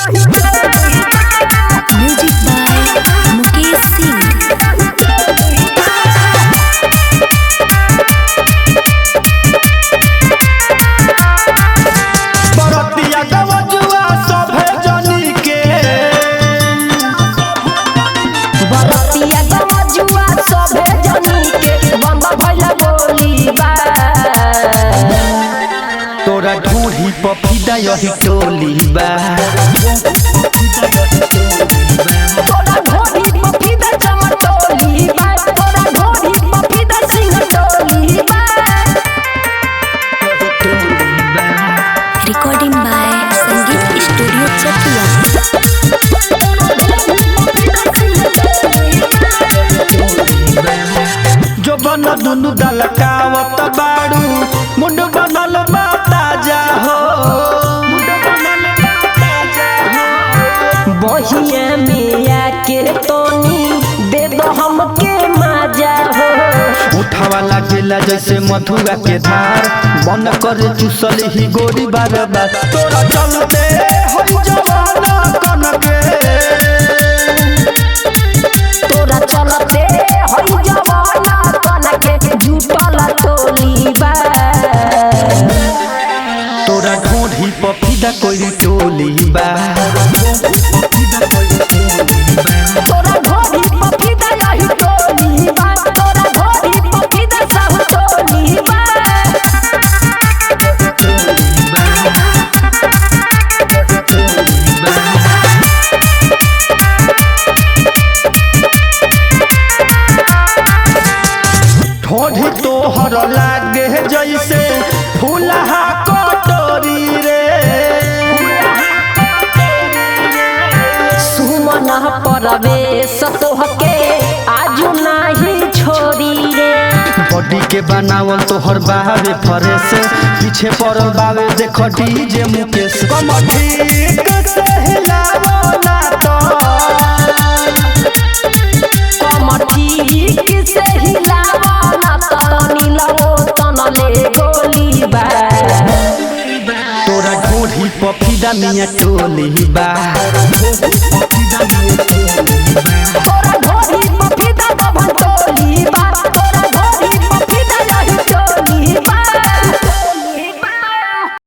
Music by Mukesh Singh. बरतिया गवजुआ सभे जनी के बरतिया गवजुआ सभे जनी के बंद भइल बोली बा। तोरा ढूढ़ी पपीता यही टोली बा। तोरा ढोरी पपीता चमटोली बा। तोरा ढोरी पपीता सिंह टोली बा। रिकॉर्डिंग बाय संगीत स्टूडियो चकिया। जो बन दुनु दलकावत बाड़ू मुंड बनल बा ताजा हो। बहिया में आके तोनी दे दो हमके मजा हो। उठावा लागेला जैसे मधुआ के धार मन करे चुसल ही गोरी बार बार। तोरा चलते होई जवाना कनके तोरा चलते होई जवाना कनके जुटल टोली बा। तोरा ढूढ़ी पपीता कोई टोली बा। तोरा ढोरी पपीता यही टोली बा। तोरा ढोरी पपीता सब टोली बा। ढोढ़ी तोहर लागे जैसे फूलहा कटोरी रे। सुमन परवेश तोहके आजू नाही छोड़ी रे। बॉडी के बनावल तोहर बावे फरेस पीछे पड़ल बावे देख डीजे मुकेश। कमठीक से हिलावो ना तो कमठी से हिलावा ना तनी लवो तनले गोली बा। तोरा ढूढ़ी पपीता मिया टोली बा।